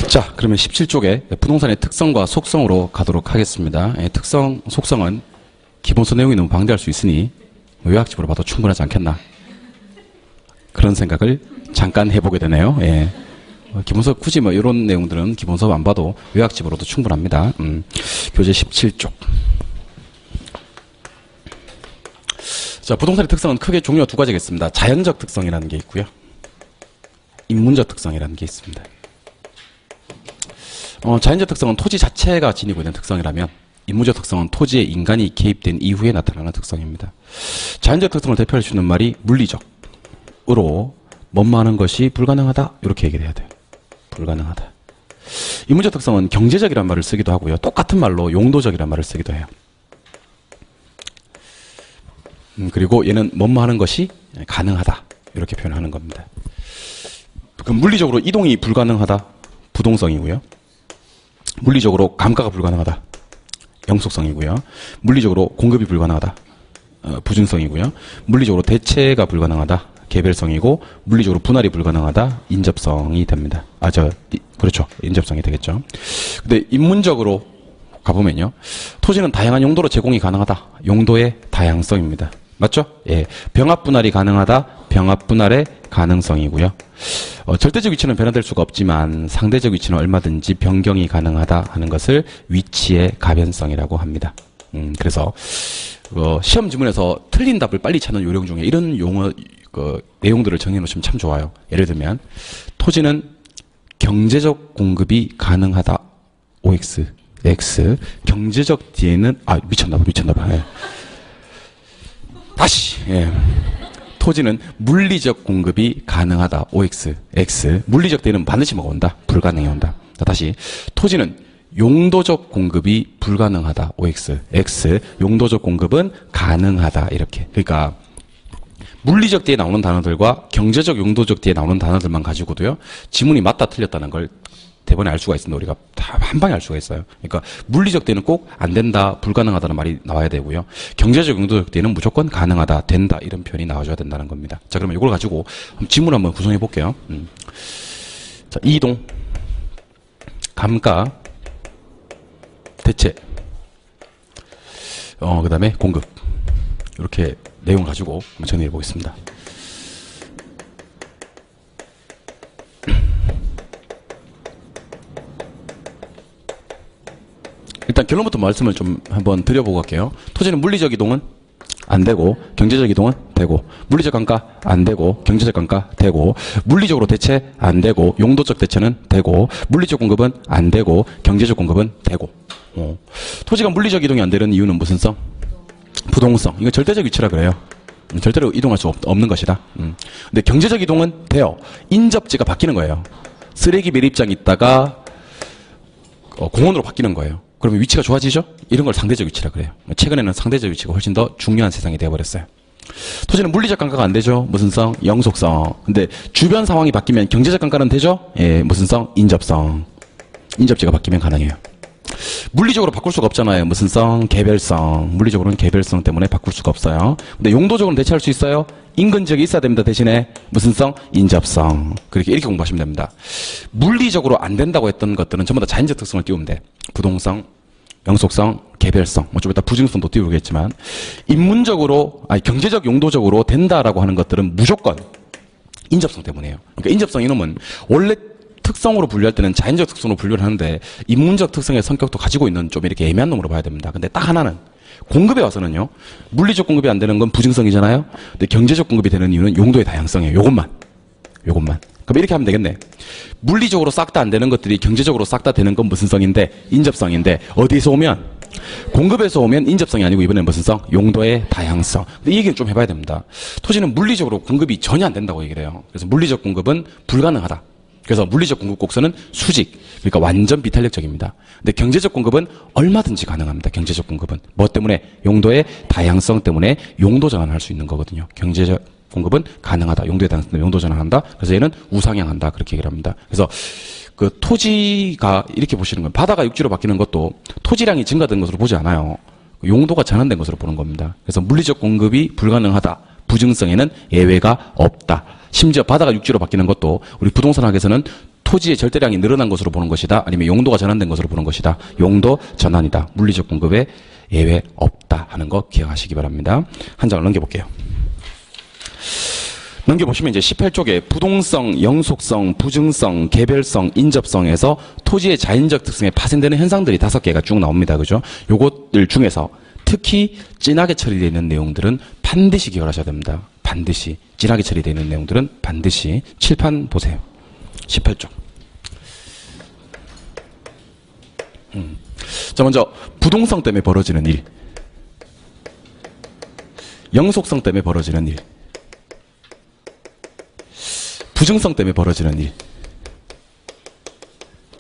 자, 그러면 17쪽에 부동산의 특성과 속성으로 가도록 하겠습니다. 특성, 속성은 기본서 내용이 너무 방대할 수 있으니 요약집으로 봐도 충분하지 않겠나. 그런 생각을 잠깐 해보게 되네요. 예. 기본서 굳이 뭐 이런 내용들은 기본서 안 봐도 요약집으로도 충분합니다. 교재 17쪽. 자, 부동산의 특성은 크게 종류가 두 가지가 있습니다. 자연적 특성이라는 게 있고요. 인문적 특성이라는 게 있습니다. 자연적 특성은 토지 자체가 지니고 있는 특성이라면 인문적 특성은 토지에 인간이 개입된 이후에 나타나는 특성입니다. 자연적 특성을 대표할 수 있는 말이 물리적으로 뭐뭐하는 것이 불가능하다 이렇게 얘기를 해야 돼요. 불가능하다. 인문적 특성은 경제적이라는 말을 쓰기도 하고요. 똑같은 말로 용도적이라는 말을 쓰기도 해요. 그리고 얘는 뭐뭐하는 것이 가능하다 이렇게 표현하는 겁니다. 그럼 물리적으로 이동이 불가능하다 부동성이고요. 물리적으로 감가가 불가능하다 영속성이고요. 물리적으로 공급이 불가능하다 부증성이고요. 물리적으로 대체가 불가능하다 개별성이고, 물리적으로 분할이 불가능하다 인접성이 됩니다. 그렇죠. 인접성이 되겠죠. 근데 인문적으로 가보면요, 토지는 다양한 용도로 제공이 가능하다. 용도의 다양성입니다. 맞죠? 예. 병합 분할이 가능하다. 병합 분할의 가능성이고요. 절대적 위치는 변화될 수가 없지만 상대적 위치는 얼마든지 변경이 가능하다 하는 것을 위치의 가변성이라고 합니다. 그래서 시험 지문에서 틀린 답을 빨리 찾는 요령 중에 이런 용어 내용들을 정해 놓으시면 참 좋아요. 예를 들면 토지는 경제적 공급이 가능하다. OX, X. 경제적 뒤에는 미쳤나봐. 예. 다시. 예. 토지는 물리적 공급이 가능하다. OX, X. 물리적 뒤에는 반드시 뭐가 온다? 불가능이 온다. 다시. 토지는 용도적 공급이 불가능하다. OX, X. 용도적 공급은 가능하다. 이렇게. 그러니까 물리적 뒤에 나오는 단어들과 경제적, 용도적 뒤에 나오는 단어들만 가지고도요, 지문이 맞다 틀렸다는 걸 대본에 알 수가 있습니다. 우리가 다 한 방에 알 수가 있어요. 그러니까 물리적 뒤에는 꼭 안 된다, 불가능하다는 말이 나와야 되고요. 경제적, 용도적 뒤에는 무조건 가능하다, 된다 이런 표현이 나와줘야 된다는 겁니다. 자, 그러면 이걸 가지고 지문 한번 구성해 볼게요. 자, 이동, 감가, 대체, 그 다음에 공급, 이렇게 내용을 가지고 한번 정리해 보겠습니다. 일단 결론부터 말씀을 좀 한번 드려보고 갈게요. 토지는 물리적 이동은 안 되고 경제적 이동은 되고, 물리적 감가 안 되고 경제적 감가 되고, 물리적으로 대체 안 되고 용도적 대체는 되고, 물리적 공급은 안 되고 경제적 공급은 되고. 토지가 물리적 이동이 안 되는 이유는 무슨 성? 부동성. 이거 절대적 위치라 그래요. 절대로 이동할 수 없는 것이다. 근데 경제적 이동은 돼요. 인접지가 바뀌는 거예요. 쓰레기 매립장에 있다가 공원으로 바뀌는 거예요. 그러면 위치가 좋아지죠? 이런 걸 상대적 위치라 그래요. 최근에는 상대적 위치가 훨씬 더 중요한 세상이 되어버렸어요. 토지는 물리적 감가가 안 되죠? 무슨 성? 영속성. 근데 주변 상황이 바뀌면 경제적 감가는 되죠? 예, 무슨 성? 인접성. 인접지가 바뀌면 가능해요. 물리적으로 바꿀 수가 없잖아요. 무슨 성? 개별성. 물리적으로는 개별성 때문에 바꿀 수가 없어요. 근데 용도적으로는 대체할 수 있어요? 인근 지역이 있어야 됩니다. 대신에 무슨 성? 인접성. 이렇게 공부하시면 됩니다. 물리적으로 안 된다고 했던 것들은 전부 다 자연적 특성을 띄우면 돼. 부동성, 영속성, 개별성. 좀 이따 부증성도 띄우겠지만, 경제적, 용도적으로 된다라고 하는 것들은 무조건 인접성 때문이에요. 그러니까 인접성 이놈은 원래 특성으로 분류할 때는 자연적 특성으로 분류를 하는데, 인문적 특성의 성격도 가지고 있는 좀 이렇게 애매한 놈으로 봐야 됩니다. 근데 딱 하나는 공급에 와서는요, 물리적 공급이 안 되는 건 부증성이잖아요. 근데 경제적 공급이 되는 이유는 용도의 다양성이에요. 요것만. 그럼 이렇게 하면 되겠네. 물리적으로 싹 다 안 되는 것들이 경제적으로 싹 다 되는 건 무슨 성인데? 인접성인데, 어디서 오면? 공급에서 오면 인접성이 아니고 이번엔 무슨 성? 용도의 다양성. 근데 이 얘기는 좀 해봐야 됩니다. 토지는 물리적으로 공급이 전혀 안 된다고 얘기를 해요. 그래서 물리적 공급은 불가능하다. 그래서 물리적 공급 곡선은 수직, 그러니까 완전 비탄력적입니다. 근데 경제적 공급은 얼마든지 가능합니다. 경제적 공급은 뭐 때문에? 용도의 다양성 때문에 용도 전환할 수 있는 거거든요. 경제적 공급은 가능하다. 용도의 다양성 때문에 용도 전환한다. 그래서 얘는 우상향한다. 그렇게 얘기를 합니다. 그래서 그 토지가 이렇게 보시는 건, 바다가 육지로 바뀌는 것도 토지량이 증가된 것으로 보지 않아요. 용도가 전환된 것으로 보는 겁니다. 그래서 물리적 공급이 불가능하다. 부증성에는 예외가 없다. 심지어 바다가 육지로 바뀌는 것도 우리 부동산학에서는 토지의 절대량이 늘어난 것으로 보는 것이다. 아니면 용도가 전환된 것으로 보는 것이다. 용도 전환이다. 물리적 공급에 예외 없다 하는 거 기억하시기 바랍니다. 한 장을 넘겨볼게요. 넘겨보시면 이제 18쪽에 부동성, 영속성, 부증성, 개별성, 인접성에서 토지의 자연적 특성에 파생되는 현상들이 5개가 쭉 나옵니다. 그죠? 요것들 중에서 특히 진하게 처리되어 있는 내용들은 반드시 기억하셔야 됩니다. 반드시. 진하게 처리되어 있는 내용들은 반드시. 칠판 보세요. 18쪽. 자, 먼저 부동성 때문에 벌어지는 일. 영속성 때문에 벌어지는 일. 부증성 때문에 벌어지는 일,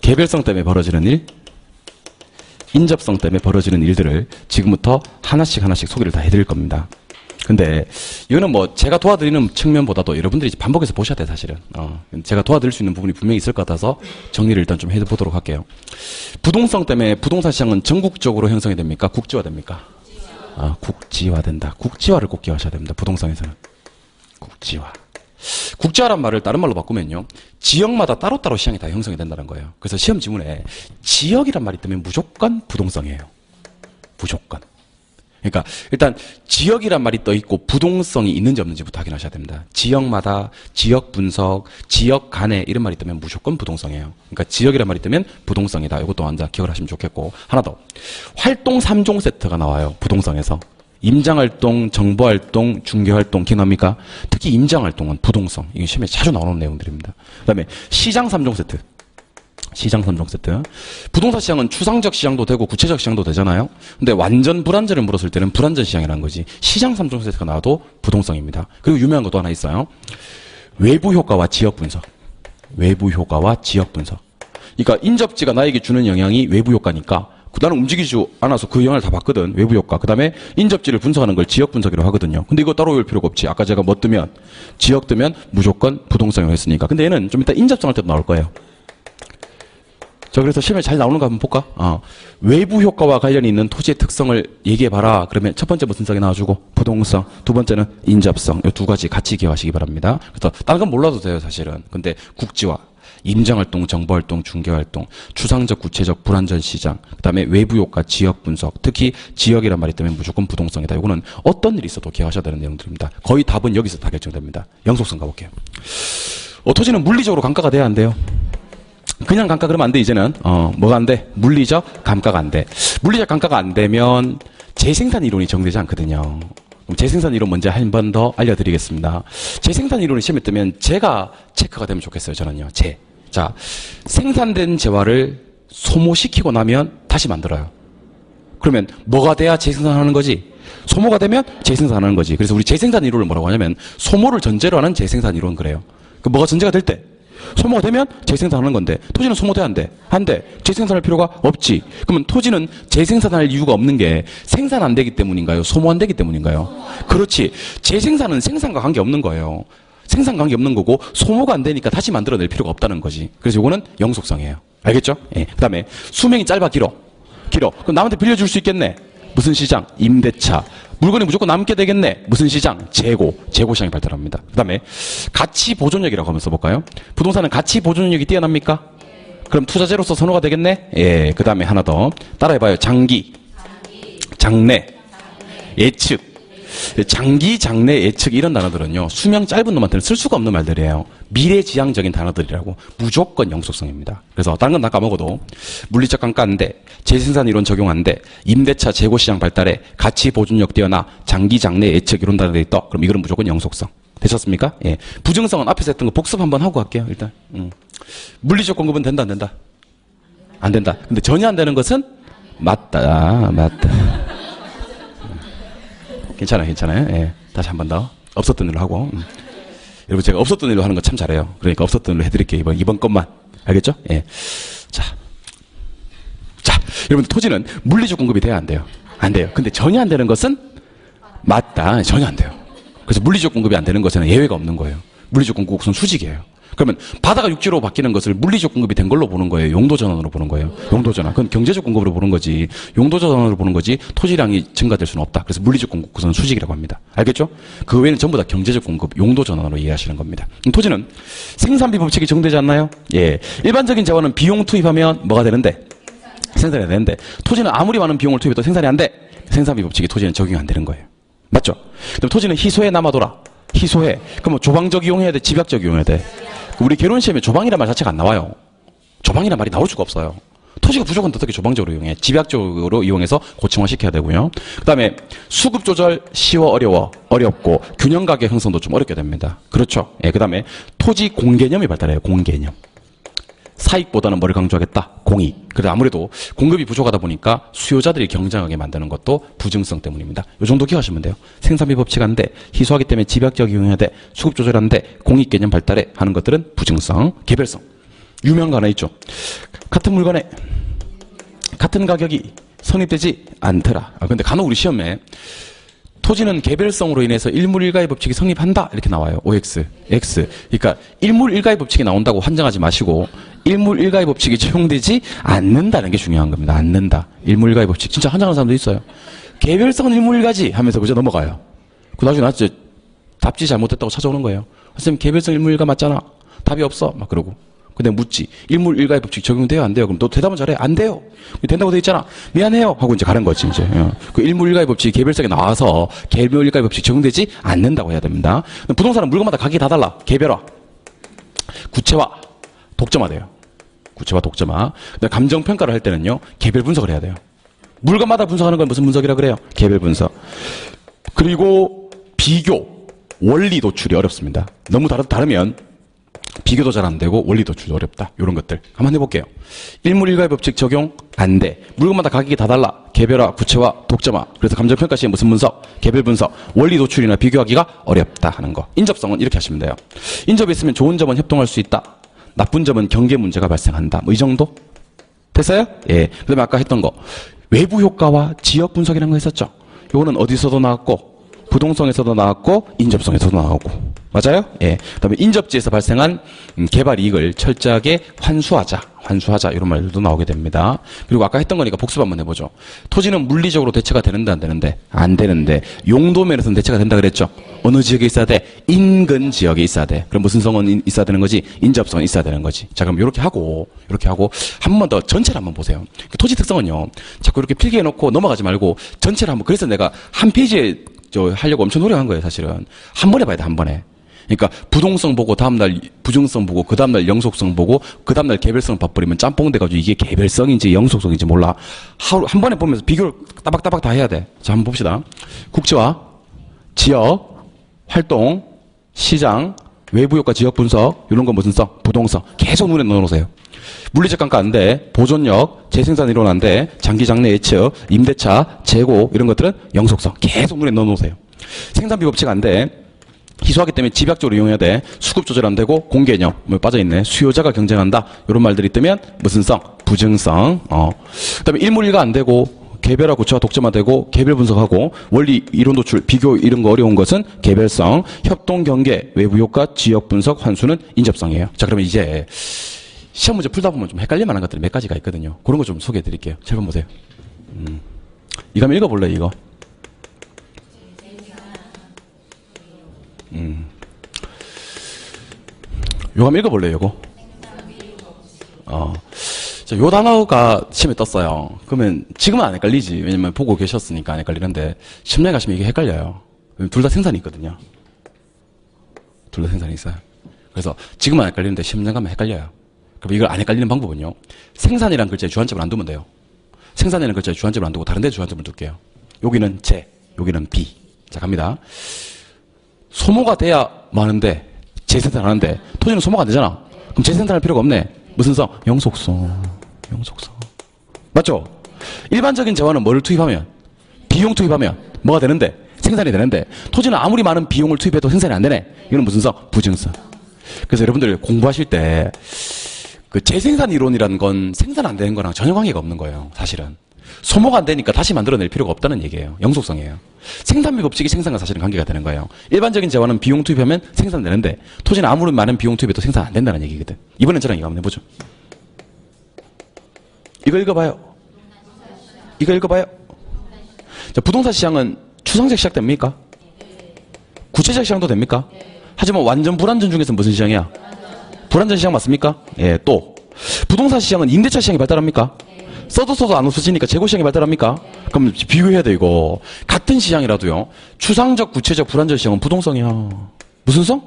개별성 때문에 벌어지는 일, 인접성 때문에 벌어지는 일들을 지금부터 하나씩 소개를 다 해드릴 겁니다. 근데 이거는 뭐 제가 도와드리는 측면보다도 여러분들이 반복해서 보셔야 돼 사실은. 제가 도와드릴 수 있는 부분이 분명히 있을 것 같아서 정리를 일단 좀 해보도록 할게요. 부동성 때문에 부동산 시장은 전국적으로 형성이 됩니까? 국지화됩니까? 국지화된다. 국지화를 꼭 기억하셔야 됩니다. 부동산에서는. 국지화. 국지화란 말을 다른 말로 바꾸면요. 지역마다 따로따로 시장이 다 형성이 된다는 거예요. 그래서 시험 지문에 지역이란 말이 뜨면 무조건 부동성이에요. 무조건. 그러니까 일단 지역이란 말이 떠 있고 부동성이 있는지 없는지부터 확인하셔야 됩니다. 지역마다 지역 분석, 지역 간에 이런 말이 뜨면 무조건 부동성이에요. 그러니까 지역이란 말이 뜨면 부동성이다. 이것도 완전 기억을 하시면 좋겠고. 하나 더. 활동 3종 세트가 나와요. 부동성에서. 임장활동, 정보활동, 중개활동 기억납니까? 특히 임장활동은 부동성. 이게 시험에 자주 나오는 내용들입니다. 그 다음에 시장 3종 세트. 시장 3종 세트. 부동산 시장은 추상적 시장도 되고 구체적 시장도 되잖아요. 근데 완전 불완전을 물었을 때는 불완전 시장이라는 거지. 시장 3종 세트가 나와도 부동성입니다. 그리고 유명한 것도 하나 있어요. 외부 효과와 지역 분석. 외부 효과와 지역 분석. 그러니까 인접지가 나에게 주는 영향이 외부 효과니까 나는 움직이지 않아서 그 영향을 다 봤거든. 외부 효과. 그 다음에 인접지를 분석하는 걸 지역 분석이라고 하거든요. 근데 이거 따로 외울 필요가 없지. 아까 제가 뭐 뜨면 지역 뜨면 무조건 부동성이라고 했으니까. 근데 얘는 좀 이따 인접성할 때도 나올 거예요. 자, 그래서 시험에 잘 나오는 거 한번 볼까? 외부 효과와 관련이 있는 토지의 특성을 얘기해봐라. 그러면 첫 번째 무슨 성이 나와주고 부동성, 두 번째는 인접성. 이 두 가지 같이 기억하시기 바랍니다. 그래서 다른 건 몰라도 돼요, 사실은. 근데 국지화, 임장활동, 정보활동, 중개활동, 추상적, 구체적, 불완전 시장, 그 다음에 외부 효과, 지역 분석, 특히 지역이란 말이 때문에 무조건 부동성이다. 이거는 어떤 일이 있어도 기억하셔야 되는 내용들입니다. 거의 답은 여기서 다 결정됩니다. 영속성 가볼게요. 토지는 물리적으로 감가가 돼야 안 돼요. 그냥 감가 그러면 안 돼, 이제는. 뭐가 안 돼? 물리적 감가가 안 돼. 물리적 감가가 안 되면 재생산 이론이 적용되지 않거든요. 그럼 재생산 이론 먼저 한 번 더 알려드리겠습니다. 재생산 이론이 시험에 뜨면 재가 체크가 되면 좋겠어요, 저는요. 재. 자, 생산된 재화를 소모시키고 나면 다시 만들어요. 그러면 뭐가 돼야 재생산하는 거지? 소모가 되면 재생산하는 거지. 그래서 우리 재생산 이론을 뭐라고 하냐면 소모를 전제로 하는 재생산 이론 그래요. 그 뭐가 전제가 될 때? 소모가 되면 재생산하는 건데 토지는 소모돼 안 돼? 안 돼. 재생산할 필요가 없지. 그러면 토지는 재생산할 이유가 없는 게 생산 안 되기 때문인가요? 소모 안 되기 때문인가요? 그렇지. 재생산은 생산과 관계없는 거예요. 생산 관계없는 거고 소모가 안 되니까 다시 만들어낼 필요가 없다는 거지. 그래서 이거는 영속성이에요. 알겠죠? 예. 그 다음에 수명이 짧아 길어? 길어. 그럼 남한테 빌려줄 수 있겠네. 무슨 시장? 임대차. 물건이 무조건 남게 되겠네. 무슨 시장? 재고. 재고 시장이 발달합니다. 그 다음에 가치 보존력이라고 한번 써볼까요? 부동산은 가치 보존력이 뛰어납니까? 그럼 투자재로서 선호가 되겠네? 예. 그 다음에 하나 더. 따라해봐요. 장기. 장래. 예측. 장기, 장래, 예측 이런 단어들은요. 수명 짧은 놈한테는 쓸 수가 없는 말들이에요. 미래지향적인 단어들이라고. 무조건 영속성입니다. 그래서 다른 건 다 까먹어도 물리적 감가 안 돼, 재생산 이론 적용 안 돼, 임대차 재고시장 발달에 가치 보존력 뛰어나, 장기, 장래, 예측 이런 단어들이 떠. 그럼 이거는 무조건 영속성. 되셨습니까? 예. 부증성은 앞에서 했던 거 복습 한번 하고 갈게요. 일단. 물리적 공급은 된다 안 된다? 안 된다. 근데 전혀 안 되는 것은 맞다. 맞다. 괜찮아요. 예. 다시 한 번 더. 없었던 일로 하고. 여러분, 제가 없었던 일로 하는 거 참 잘해요. 그러니까 없었던 일로 해드릴게요. 이번 것만. 알겠죠? 예. 자, 여러분, 토지는 물리적 공급이 돼야 안 돼요? 안 돼요. 근데 전혀 안 되는 것은 맞다. 전혀 안 돼요. 그래서 물리적 공급이 안 되는 것에는 예외가 없는 거예요. 물리적 공급 우선 수직이에요. 그러면 바다가 육지로 바뀌는 것을 물리적 공급이 된 걸로 보는 거예요? 용도 전환으로 보는 거예요? 용도 전환. 그건 경제적 공급으로 보는 거지. 용도 전환으로 보는 거지. 토지량이 증가될 수는 없다. 그래서 물리적 공급 구성은 수직이라고 합니다. 알겠죠? 그 외에는 전부 다 경제적 공급, 용도 전환으로 이해하시는 겁니다. 토지는 생산비 법칙이 적용되지 않나요? 예. 일반적인 재원은 비용 투입하면 뭐가 되는데? 생산이 되는데 토지는 아무리 많은 비용을 투입해도 생산이 안 돼. 생산비 법칙이 토지는 적용이 안 되는 거예요. 맞죠? 그럼 토지는 희소해 남아돌아. 희소해. 그럼 뭐 조방적 이용해야 돼? 집약적 이용해야 돼? 우리 결혼 시험에 조방이라는 말 자체가 안 나와요. 조방이라는 말이 나올 수가 없어요. 토지가 부족한데 어떻게 조방적으로 이용해? 집약적으로 이용해서 고층화시켜야 되고요. 그 다음에 수급 조절 쉬워 어려워? 어렵고 균형 가격 형성도 좀 어렵게 됩니다. 그렇죠? 예, 그 다음에 토지 공개념이 발달해요. 공개념. 사익보다는 뭐를 강조하겠다? 공익. 그래서 아무래도 공급이 부족하다 보니까 수요자들이 경쟁하게 만드는 것도 부증성 때문입니다. 이 정도 기억하시면 돼요. 생산비 법칙 안 돼. 희소하기 때문에 집약적 이용해야 돼. 수급 조절하는데 공익 개념 발달해 하는 것들은 부증성, 개별성. 유명한 거 하나 있죠. 같은 물건에 같은 가격이 성립되지 않더라. 근데 간혹 우리 시험에 토지는 개별성으로 인해서 일물일가의 법칙이 성립한다 이렇게 나와요. OX, X. 그러니까 일물일가의 법칙이 나온다고 환장하지 마시고 일물일가의 법칙이 적용되지 않는다는 게 중요한 겁니다. 않는다. 일물일가의 법칙. 진짜 환장하는 사람도 있어요. 개별성은 일물일가지 하면서 그저 넘어가요. 그 나중에 나 진짜 답지 잘못했다고 찾아오는 거예요. 선생님 개별성 일물일가 맞잖아. 답이 없어. 막 그러고. 근데 묻지. 일물일가의 법칙 적용돼요? 안 돼요? 그럼 너 대답은 잘해. 안 돼요. 된다고 돼 있잖아. 미안해요. 하고 이제 가는 거지, 이제. 그 일물일가의 법칙이 개별성에 나와서 개별일가의 법칙 적용되지 않는다고 해야 됩니다. 부동산은 물건마다 가격이 다 달라. 개별화. 구체화. 독점화 돼요. 구체화, 독점화. 근데 감정평가를 할 때는요, 개별 분석을 해야 돼요. 물건마다 분석하는 건 무슨 분석이라 그래요? 개별 분석. 그리고 비교. 원리 도출이 어렵습니다. 너무 다르면 비교도 잘 안 되고 원리 도출도 어렵다. 이런 것들 한번 해볼게요. 일물일가의 법칙 적용 안 돼. 물건마다 가격이 다 달라. 개별화, 구체화, 독점화. 그래서 감정평가 시에 무슨 분석? 개별 분석. 원리 도출이나 비교하기가 어렵다 하는 거. 인접성은 이렇게 하시면 돼요. 인접이 있으면 좋은 점은 협동할 수 있다. 나쁜 점은 경계 문제가 발생한다. 뭐 이 정도? 됐어요? 예. 그 다음에 아까 했던 거. 외부 효과와 지역 분석이라는 거 했었죠. 요거는 어디서도 나왔고 부동성에서도 나왔고 인접성에서도 나오고. 맞아요? 예. 그 다음에 인접지에서 발생한 개발 이익을 철저하게 환수하자. 이런 말들도 나오게 됩니다. 그리고 아까 했던 거니까 복습 한번 해보죠. 토지는 물리적으로 대체가 되는데 안 되는데? 안 되는데. 용도 면에서는 대체가 된다 그랬죠? 어느 지역에 있어야 돼? 인근 지역에 있어야 돼. 그럼 무슨 성은 있어야 되는 거지? 인접성은 있어야 되는 거지. 자, 그럼 이렇게 하고 한 번 더 전체를 한번 보세요. 토지 특성은요. 자꾸 이렇게 필기해놓고 넘어가지 말고 전체를 한번. 그래서 내가 한 페이지에 하려고 엄청 노력한 거예요, 사실은. 한 번에 봐야 돼, 한 번에. 그러니까 부동성 보고 다음날 부증성 보고 그 다음날 영속성 보고 그 다음날 개별성 봐버리면 짬뽕 돼가지고 이게 개별성인지 영속성인지 몰라. 한 번에 보면서 비교를 따박따박 다 해야 돼. 자, 한번 봅시다. 국지화, 지역, 활동, 시장, 외부효과 지역 분석 이런 건 무슨 성? 부동성. 계속 눈에 넣어놓으세요. 물리적 감가 안 돼. 보존력, 재생산 이론 안 돼. 장기 장래 예측, 임대차, 재고 이런 것들은 영속성. 계속 눈에 넣어놓으세요. 생산비 법칙 안 돼. 희소하기 때문에 집약적으로 이용해야 돼. 수급 조절 안 되고 공개념 빠져있네. 수요자가 경쟁한다. 이런 말들이 뜨면 무슨 성? 부증성. 그다음에 일물일가 안 되고 개별화, 구체화, 독점화 되고 개별 분석하고 원리, 이론 도출, 비교 이런 거 어려운 것은 개별성, 협동, 경계, 외부 효과, 지역 분석, 환수는 인접성이에요. 자, 그러면 이제 시험 문제 풀다 보면 좀 헷갈릴 만한 것들이 몇 가지가 있거든요. 그런 거 좀 소개해 드릴게요. 잘 보세요. 이거 한번 읽어볼래요, 이거? 요거 한번 읽어볼래요, 요거? 자, 요 단어가 시험에 떴어요. 그러면 지금은 안 헷갈리지. 왜냐면 보고 계셨으니까 안 헷갈리는데, 시험장에 가시면 이게 헷갈려요. 둘 다 생산이 있거든요. 둘 다 생산이 있어요. 그래서 지금은 안 헷갈리는데 시험장 가면 헷갈려요. 그럼 이걸 안 헷갈리는 방법은요. 생산이라는 글자에 주안점을 안 두면 돼요. 생산이라는 글자에 주안점을 안 두고 다른 데 주안점을 둘게요. 여기는 재, 여기는 비. 자, 갑니다. 소모가 돼야 많은데 재생산하는데 토지는 소모가 안 되잖아. 그럼 재생산할 필요가 없네. 무슨 성? 영속성. 맞죠? 일반적인 재화는 뭐를 투입하면? 비용 투입하면 뭐가 되는데? 생산이 되는데 토지는 아무리 많은 비용을 투입해도 생산이 안 되네. 이건 무슨 성? 부증성. 그래서 여러분들 공부하실 때 그 재생산 이론이라는 건 생산 안 되는 거랑 전혀 관계가 없는 거예요. 사실은. 소모가 안 되니까 다시 만들어낼 필요가 없다는 얘기예요. 영속성이에요. 생산비 법칙이 생산과 사실은 관계가 되는 거예요. 일반적인 재화는 비용 투입하면 생산되는데 토지는 아무리 많은 비용 투입해도 생산 안 된다는 얘기거든. 이번엔 저랑 이거 한번 해보죠. 이거 읽어봐요. 이거 읽어봐요. 자, 부동산 시장은 추상적 시작됩니까? 구체적 시장도 됩니까? 하지만 완전 불안전 중에서 무슨 시장이야? 불안전 시장 맞습니까? 예, 또 부동산 시장은 임대차 시장이 발달합니까? 써도 안 없어지니까 재고 시장이 발달합니까? 그럼 비교해야 돼 이거. 같은 시장이라도요. 추상적, 구체적, 불안전 시장은 부동성이야. 무슨 성?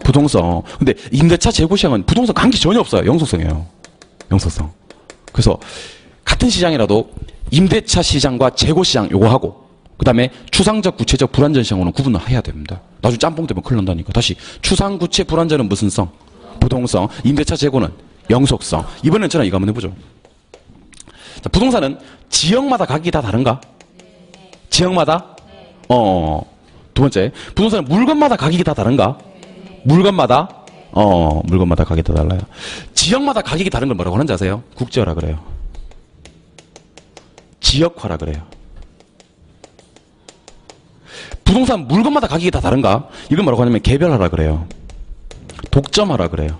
부동성. 근데 임대차 재고 시장은 부동성 관계 전혀 없어요. 영속성이에요. 영속성. 그래서 같은 시장이라도 임대차 시장과 재고 시장 요거 하고 그 다음에 추상적, 구체적, 불안전 시장으로는 구분을 해야 됩니다. 나중에 짬뽕 되면 큰일 난다니까. 다시 추상, 구체, 불안전은 무슨 성? 부동성. 임대차, 재고는 영속성. 이번엔 저랑 이거 한번 해보죠. 자, 부동산은 지역마다 가격이 다 다른가? 지역마다? 두 번째, 부동산은 물건마다 가격이 다 다른가? 물건마다? 물건마다 가격이 다 달라요. 지역마다 가격이 다른 걸 뭐라고 하는지 아세요? 국제화라 그래요. 지역화라 그래요. 부동산 물건마다 가격이 다 다른가? 이걸 뭐라고 하냐면 개별화라 그래요. 독점화라 그래요.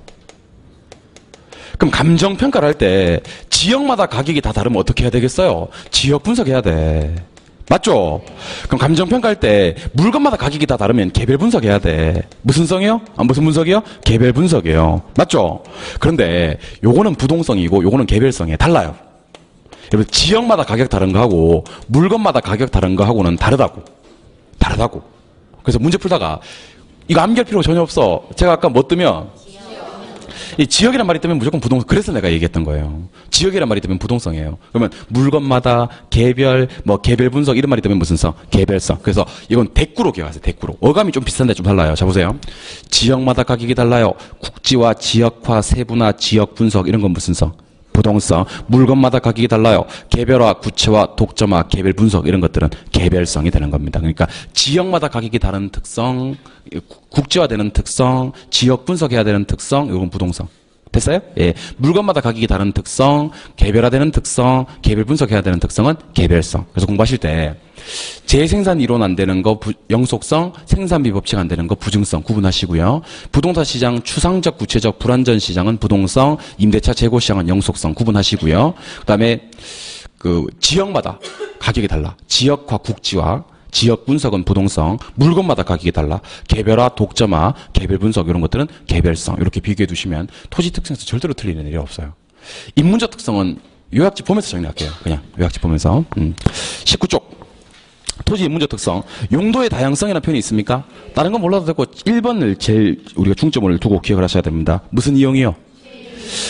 그럼 감정평가를 할 때 지역마다 가격이 다 다르면 어떻게 해야 되겠어요? 지역 분석해야 돼. 맞죠? 그럼 감정평가할 때 물건마다 가격이 다 다르면 개별 분석해야 돼. 무슨 성이요? 무슨 분석이요? 개별 분석이에요. 맞죠? 그런데 요거는 부동성이고 요거는 개별성이에요. 달라요. 여러분 지역마다 가격 다른 거하고 물건마다 가격 다른 거하고는 다르다고. 그래서 문제 풀다가 이거 암기할 필요가 전혀 없어. 제가 아까 뭐 뜨면 이 지역이란 말이 뜨면 무조건 부동성. 그래서 내가 얘기했던 거예요. 지역이란 말이 뜨면 부동성이에요. 그러면 물건마다 개별, 개별 분석 이런 말이 뜨면 무슨 성? 개별성. 그래서 이건 대꾸로 기억하세요. 대꾸로. 어감이 좀 비슷한데 좀 달라요. 자 보세요. 지역마다 가격이 달라요. 국지화, 지역화, 세분화, 지역 분석 이런 건 무슨 성? 부동성. 물건마다 가격이 달라요. 개별화, 구체화, 독점화, 개별 분석 이런 것들은 개별성이 되는 겁니다. 그러니까 지역마다 가격이 다른 특성, 국제화되는 특성, 지역 분석해야 되는 특성, 이건 부동성. 됐어요? 예. 물건마다 가격이 다른 특성, 개별화되는 특성, 개별 분석해야 되는 특성은 개별성. 그래서 공부하실 때 재생산 이론 안 되는 거 영속성, 생산비 법칙 안 되는 거 부증성 구분하시고요. 부동산 시장 추상적, 구체적, 불안전 시장은 부동성, 임대차 재고 시장은 영속성 구분하시고요. 그다음에 그 지역마다 가격이 달라. 지역화, 국지화, 지역 분석은 부동성, 물건마다 가격이 달라. 개별화, 독점화, 개별 분석 이런 것들은 개별성. 이렇게 비교해 두시면 토지 특성에서 절대로 틀리는 일이 없어요. 인문적 특성은 요약집 보면서 정리할게요. 그냥 요약집 보면서. 19쪽. 토지 인문적 특성. 용도의 다양성이라는 표현이 있습니까? 다른 건 몰라도 되고 1번을 제일 우리가 중점을 두고 기억을 하셔야 됩니다. 무슨 이용이요?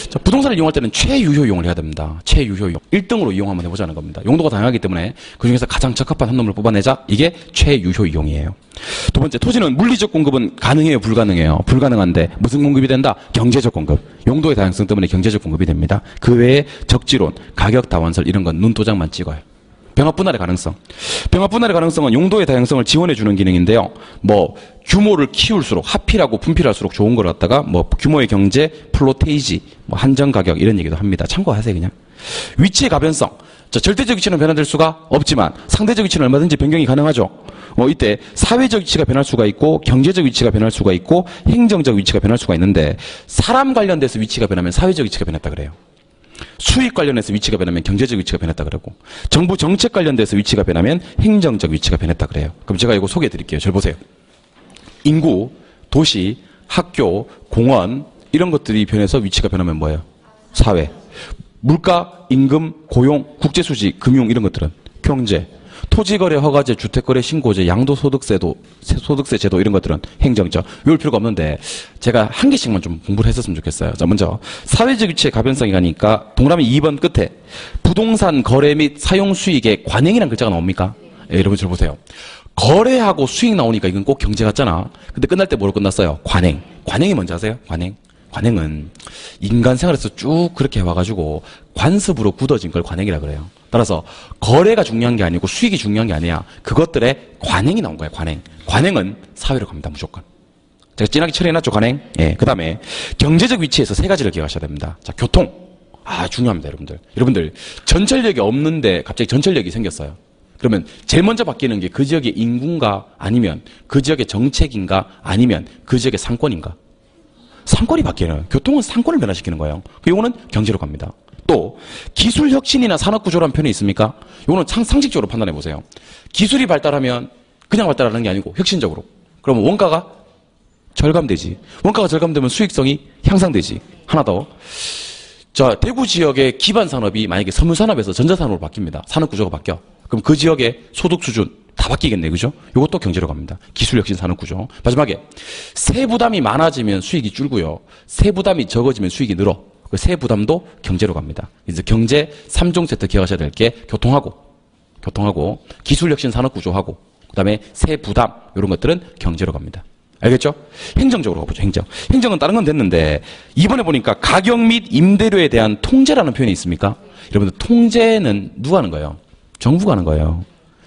자, 부동산을 이용할 때는 최유효 이용을 해야 됩니다. 최유효 이용. 1등으로 이용 한번 해보자는 겁니다. 용도가 다양하기 때문에 그중에서 가장 적합한 한 놈을 뽑아내자. 이게 최유효 이용이에요. 두 번째, 토지는 물리적 공급은 가능해요? 불가능해요? 불가능한데 무슨 공급이 된다? 경제적 공급. 용도의 다양성 때문에 경제적 공급이 됩니다. 그 외에 적지론, 가격 다원설 이런 건 눈도장만 찍어요. 병합 분할의 가능성. 병합 분할의 가능성은 용도의 다양성을 지원해주는 기능인데요. 규모를 키울수록, 합필하고 분필할수록 좋은 걸 갖다가, 규모의 경제, 플로테이지, 한정 가격, 이런 얘기도 합니다. 참고하세요, 그냥. 위치의 가변성. 자, 절대적 위치는 변화될 수가 없지만, 상대적 위치는 얼마든지 변경이 가능하죠. 이때 사회적 위치가 변할 수가 있고, 경제적 위치가 변할 수가 있고, 행정적 위치가 변할 수가 있는데, 사람 관련돼서 위치가 변하면 사회적 위치가 변했다 그래요. 수익 관련해서 위치가 변하면 경제적 위치가 변했다 그러고 정부 정책 관련돼서 위치가 변하면 행정적 위치가 변했다 그래요. 그럼 제가 이거 소개해 드릴게요. 잘 보세요. 인구, 도시, 학교, 공원 이런 것들이 변해서 위치가 변하면 뭐예요? 사회. 물가, 임금, 고용, 국제수지, 금융 이런 것들은 경제. 토지거래 허가제, 주택거래 신고제, 소득세 제도 이런 것들은 행정적. 외울 필요가 없는데 제가 한 개씩만 좀 공부를 했었으면 좋겠어요. 자, 먼저 사회적 위치의 가변성이 가니까 동그라미 2번 끝에 부동산 거래 및 사용 수익에 관행이라는 글자가 나옵니까? 예, 여러분 잘 보세요. 거래하고 수익 나오니까 이건 꼭 경제 같잖아. 근데 끝날 때 뭐로 끝났어요? 관행. 관행이 뭔지 아세요? 관행. 관행은 인간 생활에서 쭉 그렇게 해와가지고 관습으로 굳어진 걸 관행이라 그래요. 따라서 거래가 중요한 게 아니고 수익이 중요한 게 아니야. 그것들의 관행이 나온 거야. 관행. 관행은 사회로 갑니다. 무조건. 제가 진하게 처리해놨죠. 관행. 예. 그 다음에 경제적 위치에서 세 가지를 기억하셔야 됩니다. 자, 교통. 중요합니다, 여러분들. 여러분들, 전철역이 없는데 갑자기 전철역이 생겼어요. 그러면 제일 먼저 바뀌는 게 그 지역의 인구인가 아니면 그 지역의 정책인가 아니면 그 지역의 상권인가? 상권이 바뀌는, 교통은 상권을 변화시키는 거예요. 이거는 경제로 갑니다. 또 기술혁신이나 산업구조라는 표현이 있습니까? 이거는 상식적으로 판단해 보세요. 기술이 발달하면 그냥 발달하는 게 아니고 혁신적으로. 그러면 원가가 절감되지. 원가가 절감되면 수익성이 향상되지. 하나 더. 자, 대구 지역의 기반 산업이 만약에 섬유산업에서 전자산업으로 바뀝니다. 산업구조가 바뀌어. 그럼 그 지역의 소득 수준 다 바뀌겠네, 그죠? 이것도 경제로 갑니다. 기술혁신 산업구조. 마지막에 세부담이 많아지면 수익이 줄고요. 세부담이 적어지면 수익이 늘어. 그 세부담도 경제로 갑니다. 이제 경제 3종 세트 기억하셔야 될 게 교통하고 기술혁신 산업구조하고 그다음에 세부담 이런 것들은 경제로 갑니다. 알겠죠? 행정적으로 가보죠. 행정은 다른 건 됐는데 이번에 보니까 가격 및 임대료에 대한 통제라는 표현이 있습니까? 여러분들 통제는 누가 하는 거예요? 정부가 하는 거예요.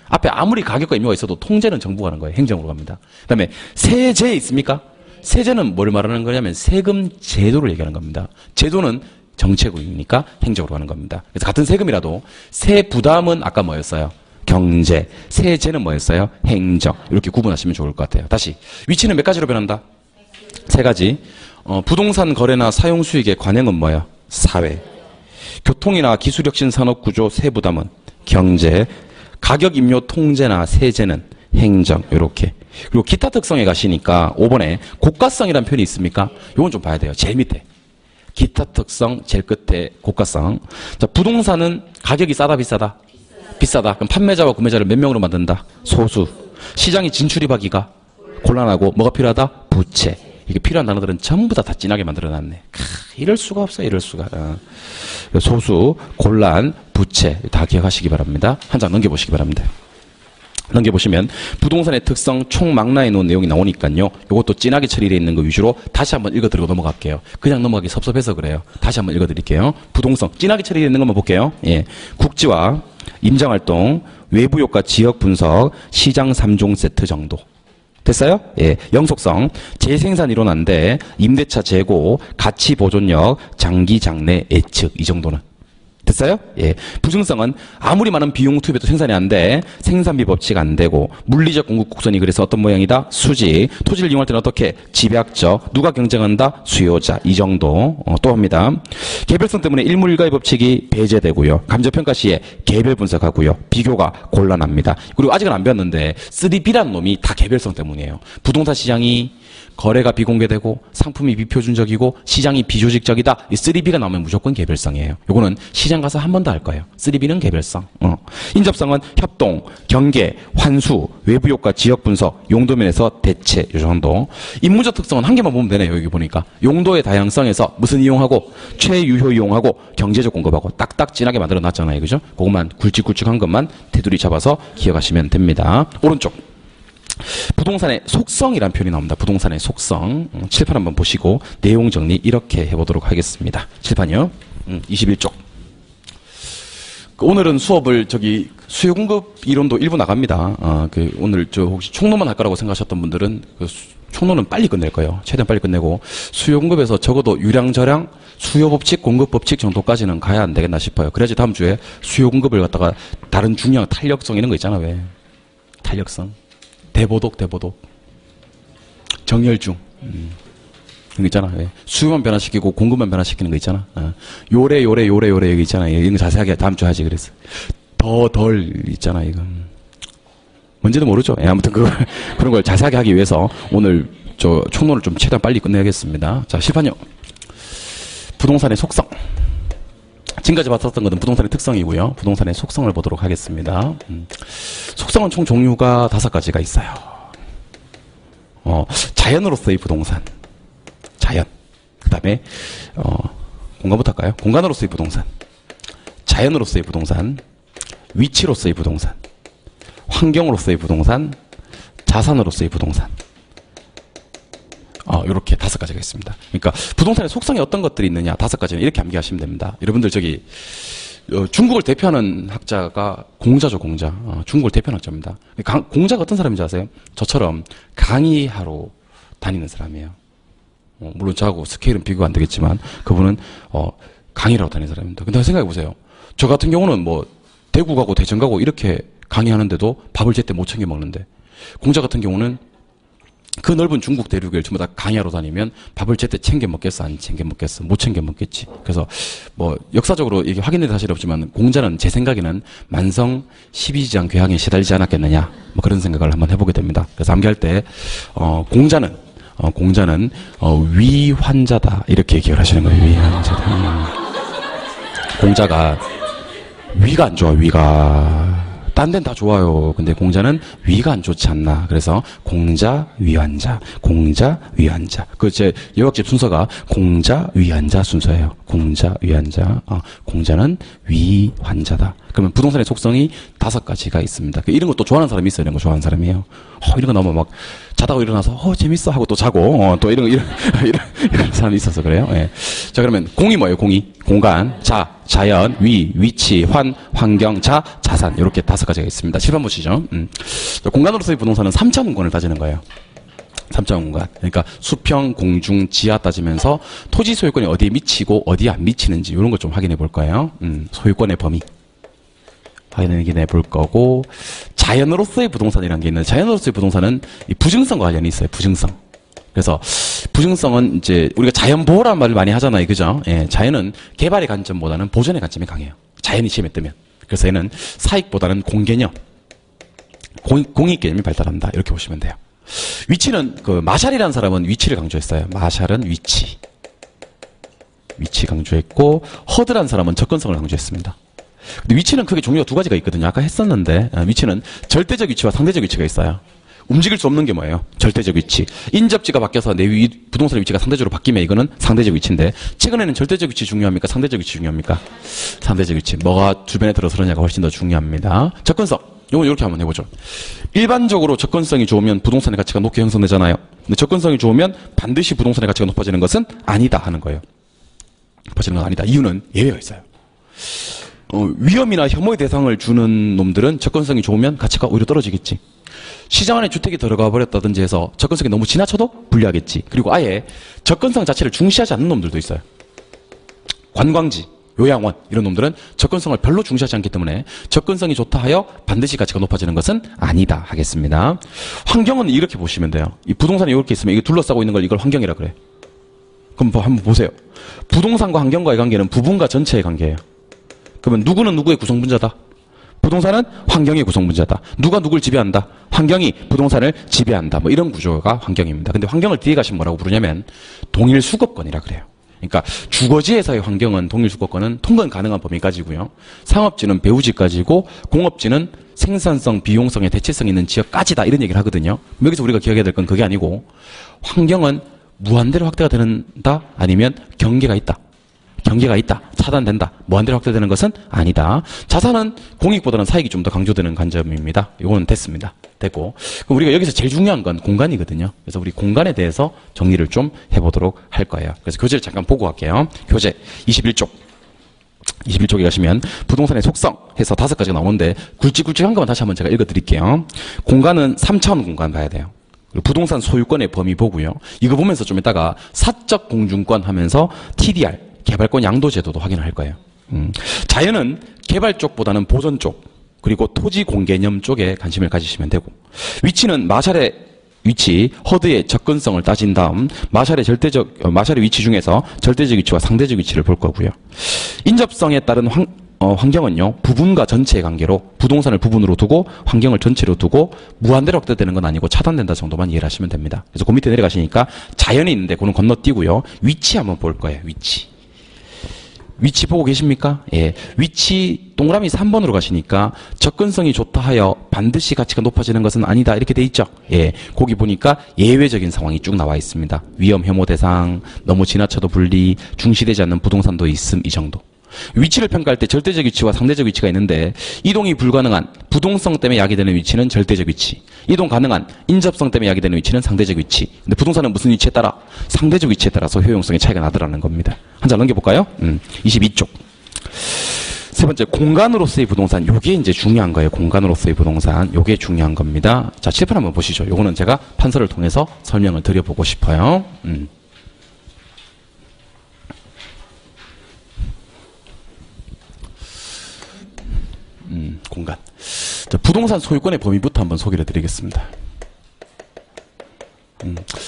앞에 아무리 가격과 임료가 있어도 통제는 정부가 하는 거예요. 행정으로 갑니다. 그다음에 세제 있습니까? 세제는 뭘 말하는 거냐면 세금 제도를 얘기하는 겁니다. 제도는 정책이니까 행정으로 가는 겁니다. 그래서 같은 세금이라도 세 부담은 아까 뭐였어요? 경제. 세제는 뭐였어요? 행정. 이렇게 구분하시면 좋을 것 같아요. 다시 위치는 몇 가지로 변한다? 세 가지. 부동산 거래나 사용 수익의 관행은 뭐예요? 사회. 교통이나 기술혁신 산업구조 세부담은 경제. 가격 임료 통제나 세제는 행정. 이렇게. 그리고 기타 특성에 가시니까 5번에 고가성이라는 표현이 있습니까? 이건 좀 봐야 돼요. 제일 밑에. 기타 특성 제일 끝에 고가성. 자, 부동산은 가격이 싸다 비싸다? 비싸다. 그럼 판매자와 구매자를 몇 명으로 만든다? 소수. 시장이 진출입하기가 곤란하고 뭐가 필요하다? 부채. 이게 필요한 단어들은 전부 다 진하게 만들어놨네. 이럴 수가 없어요. 이럴 수가. 소수, 곤란, 부채 다 기억하시기 바랍니다. 한 장 넘겨보시기 바랍니다. 넘겨보시면 부동산의 특성 총 망라해 놓은 내용이 나오니까요. 이것도 진하게 처리되어 있는 거 위주로 다시 한번 읽어드리고 넘어갈게요. 그냥 넘어가기 섭섭해서 그래요. 다시 한번 읽어드릴게요. 부동산 진하게 처리되어 있는 것만 볼게요. 예, 국지화, 임장활동, 외부효과 지역 분석, 시장 3종 세트 정도. 됐어요? 예, 영속성, 재생산 이론한데 임대차 재고, 가치 보존력, 장기 장래 예측 이 정도는. 됐어요? 예. 부증성은 아무리 많은 비용 투입해도 생산이 안 돼. 생산비 법칙 안 되고 물리적 공급 곡선이 그래서 어떤 모양이다? 수직. 토지를 이용할 때는 어떻게? 집약적. 누가 경쟁한다? 수요자. 이 정도. 또 합니다. 개별성 때문에 일물일가의 법칙이 배제되고요. 감정평가 시에 개별 분석하고요. 비교가 곤란합니다. 그리고 아직은 안 배웠는데 3B라는 놈이 다 개별성 때문이에요. 부동산 시장이 거래가 비공개되고 상품이 비표준적이고 시장이 비조직적이다. 이 3B가 나오면 무조건 개별성이에요. 요거는 시장 가서 한 번 더 할 거예요. 3B는 개별성. 인접성은 협동, 경계, 환수, 외부효과, 지역분석, 용도면에서 대체 요 정도. 인문적 특성은 한 개만 보면 되네요. 여기 보니까. 용도의 다양성에서 무슨 이용하고 최유효 이용하고 경제적 공급하고 딱딱 진하게 만들어놨잖아요. 그죠? 그것만 굵직굵직한 것만 테두리 잡아서 기억하시면 됩니다. 오른쪽. 부동산의 속성이라는 표현이 나옵니다. 부동산의 속성. 칠판 한번 보시고 내용 정리 이렇게 해보도록 하겠습니다. 칠판이요. 21쪽. 오늘은 수업을 수요 공급 이론도 일부 나갑니다. 오늘 혹시 총론만 할 거라고 생각하셨던 분들은 총론은 빨리 끝낼 거예요. 최대한 빨리 끝내고 수요 공급에서 적어도 유량 저량 수요 법칙 공급 법칙 정도까지는 가야 안 되겠나 싶어요. 그래야지 다음 주에 수요 공급을 갖다가 다른 중요한 탄력성 이런 거 있잖아. 왜? 탄력성. 대보독. 정열중. 이거 있잖아. 왜? 수요만 변화시키고 공급만 변화시키는 거 있잖아. 요래 여기 있잖아. 이거 자세하게 다음 주 하지 그랬어. 덜 있잖아. 이거. 뭔지도 모르죠. 예, 아무튼 그런 걸 자세하게 하기 위해서 오늘 총론을 좀 최대한 빨리 끝내야겠습니다. 자, 실판요. 부동산의 속성. 지금까지 봤었던 것은 부동산의 특성이고요. 부동산의 속성을 보도록 하겠습니다. 속성은 총 종류가 5가지가 있어요. 자연으로서의 부동산. 자연. 그 다음에 공간부터 할까요? 공간으로서의 부동산. 자연으로서의 부동산. 위치로서의 부동산. 환경으로서의 부동산. 자산으로서의 부동산. 이렇게 5가지가 있습니다. 그러니까 부동산의 속성에 어떤 것들이 있느냐 5가지는 이렇게 암기하시면 됩니다. 여러분들 중국을 대표하는 학자가 공자죠. 공자. 중국을 대표하는 학자입니다. 공자가 어떤 사람인지 아세요? 저처럼 강의하러 다니는 사람이에요. 물론 저하고 스케일은 비교가 안 되겠지만 그분은 강의라고 다니는 사람입니다. 근데 생각해 보세요. 저 같은 경우는 뭐 대구 가고 대전 가고 이렇게 강의하는데도 밥을 제때 못 챙겨 먹는데, 공자 같은 경우는 그 넓은 중국 대륙을 전부 다 강의하러 다니면 밥을 제때 챙겨 먹겠어, 안 챙겨 먹겠어? 못 챙겨 먹겠지. 그래서 뭐 역사적으로 이게 확인된 사실은 없지만 공자는 제 생각에는 만성 12지장 괴항에 시달리지 않았겠느냐, 뭐 그런 생각을 한번 해보게 됩니다. 그래서 암기할 때 공자는 위환자다 이렇게 얘기를 하시는 거예요. 위환자다. 공자가 위가 안 좋아. 위가 딴 데는 다 좋아요. 근데 공자는 위가 안 좋지 않나. 그래서 공자 위환자, 공자 위환자. 그 제 여학집 순서가 공자 위환자 순서예요. 공자 위환자. 공자는 위환자다. 그러면 부동산의 속성이 5가지가 있습니다. 이런 것도 좋아하는 사람이 있어요. 이런 거 좋아하는 사람이에요. 이런 거 너무 막 자다가 일어나서 재밌어 하고 또 자고 또 이런 사람이 있어서 그래요. 예. 자, 그러면 공이 뭐예요? 공이 공간, 자연, 위치, 환경, 자산 이렇게 5가지가 있습니다. 7번 보시죠. 공간으로서의 부동산은 3차원 공간을 따지는 거예요. 3차원 공간. 그러니까 수평, 공중, 지하 따지면서 토지 소유권이 어디에 미치고 어디에 안 미치는지 이런 거 좀 확인해 볼 거예요. 소유권의 범위 확인해 볼 거고, 자연으로서의 부동산이라는 게 있는데, 자연으로서의 부동산은 이 부증성과 관련이 있어요. 부증성. 그래서 부증성은 이제 우리가 자연 보호라는 말을 많이 하잖아요. 그죠? 예, 자연은 개발의 관점보다는 보존의 관점이 강해요. 자연이 시험에 뜨면. 그래서 얘는 사익보다는 공개념, 공익 개념이 발달한다. 이렇게 보시면 돼요. 위치는 마샬이라는 사람은 위치를 강조했어요. 마샬은 위치 강조했고, 허드라는 사람은 접근성을 강조했습니다. 근데 위치는 크게 종류가 2가지가 있거든요. 아까 했었는데, 위치는 절대적 위치와 상대적 위치가 있어요. 움직일 수 없는 게 뭐예요? 절대적 위치. 인접지가 바뀌어서 내 부동산의 위치가 상대적으로 바뀌면 이거는 상대적 위치인데, 최근에는 절대적 위치 중요합니까? 상대적 위치 중요합니까? 상대적 위치. 뭐가 주변에 들어서느냐가 훨씬 더 중요합니다. 접근성. 이건 이렇게 한번 해보죠. 일반적으로 접근성이 좋으면 부동산의 가치가 높게 형성되잖아요. 근데 접근성이 좋으면 반드시 부동산의 가치가 높아지는 것은 아니다 하는 거예요. 높아지는 건 아니다. 이유는 예외가 있어요. 위험이나 혐오의 대상을 주는 놈들은 접근성이 좋으면 가치가 오히려 떨어지겠지. 시장 안에 주택이 들어가 버렸다든지 해서 접근성이 너무 지나쳐도 불리하겠지. 그리고 아예 접근성 자체를 중시하지 않는 놈들도 있어요. 관광지, 요양원 이런 놈들은 접근성을 별로 중시하지 않기 때문에 접근성이 좋다 하여 반드시 가치가 높아지는 것은 아니다 하겠습니다. 환경은 이렇게 보시면 돼요. 이 부동산이 이렇게 있으면 이게 둘러싸고 있는 걸 이걸 환경이라 그래. 그럼 한번 보세요. 부동산과 환경과의 관계는 부분과 전체의 관계예요. 그러면 누구는 누구의 구성분자다? 부동산은 환경의 구성분자다. 누가 누굴 지배한다? 환경이 부동산을 지배한다. 뭐 이런 구조가 환경입니다. 근데 환경을 뒤에 가시면 뭐라고 부르냐면 동일 수거권이라 그래요. 그러니까 주거지에서의 환경은 동일 수거권은 통근 가능한 범위까지고요. 상업지는 배후지까지고, 공업지는 생산성, 비용성에 대체성 있는 지역까지다 이런 얘기를 하거든요. 여기서 우리가 기억해야 될 건 그게 아니고, 환경은 무한대로 확대가 된다? 아니면 경계가 있다. 차단된다. 무한대로 확대되는 것은 아니다. 자산은 공익보다는 사익이 좀 더 강조되는 관점입니다. 이거는 됐습니다. 됐고. 그럼 우리가 여기서 제일 중요한 건 공간이거든요. 그래서 우리 공간에 대해서 정리를 좀 해보도록 할 거예요. 그래서 교재를 잠깐 보고 갈게요. 교재 21쪽. 21쪽에 가시면 부동산의 속성 해서 5가지가 나오는데 굵직굵직한 것만 다시 한번 제가 읽어드릴게요. 공간은 3차원 공간 봐야 돼요. 그리고 부동산 소유권의 범위 보고요. 이거 보면서 좀 이따가 사적 공중권 하면서 TDR 개발권 양도 제도도 확인을 할 거예요. 자연은 개발 쪽보다는 보전 쪽, 그리고 토지 공개념 쪽에 관심을 가지시면 되고, 위치는 마샬의 위치, 허드의 접근성을 따진 다음 마샬의 위치 중에서 절대적 위치와 상대적 위치를 볼 거고요. 인접성에 따른 환경은요, 부분과 전체의 관계로 부동산을 부분으로 두고 환경을 전체로 두고 무한대로 확대되는 건 아니고 차단된다 정도만 이해를 하시면 됩니다. 그래서 그 밑에 내려가시니까 자연이 있는데 그건 건너뛰고요. 위치 한번 볼 거예요. 위치 보고 계십니까? 예. 위치 동그라미 3번으로 가시니까 접근성이 좋다 하여 반드시 가치가 높아지는 것은 아니다. 이렇게 돼 있죠? 예. 거기 보니까 예외적인 상황이 쭉 나와 있습니다. 위험, 혐오 대상, 너무 지나쳐도 분리, 중시되지 않는 부동산도 있음, 이 정도. 위치를 평가할 때 절대적 위치와 상대적 위치가 있는데, 이동이 불가능한 부동성 때문에 야기되는 위치는 절대적 위치, 이동 가능한 인접성 때문에 야기되는 위치는 상대적 위치. 근데 부동산은 무슨 위치에 따라? 상대적 위치에 따라서 효용성의 차이가 나더라는 겁니다. 한 장 넘겨볼까요? 22쪽. 세 번째, 공간으로서의 부동산. 요게 이제 중요한 거예요. 공간으로서의 부동산. 요게 중요한 겁니다. 자, 칠판 한번 보시죠. 요거는 제가 판서를 통해서 설명을 드려보고 싶어요. 공간. 자, 부동산 소유권의 범위부터 한번 소개를 드리겠습니다.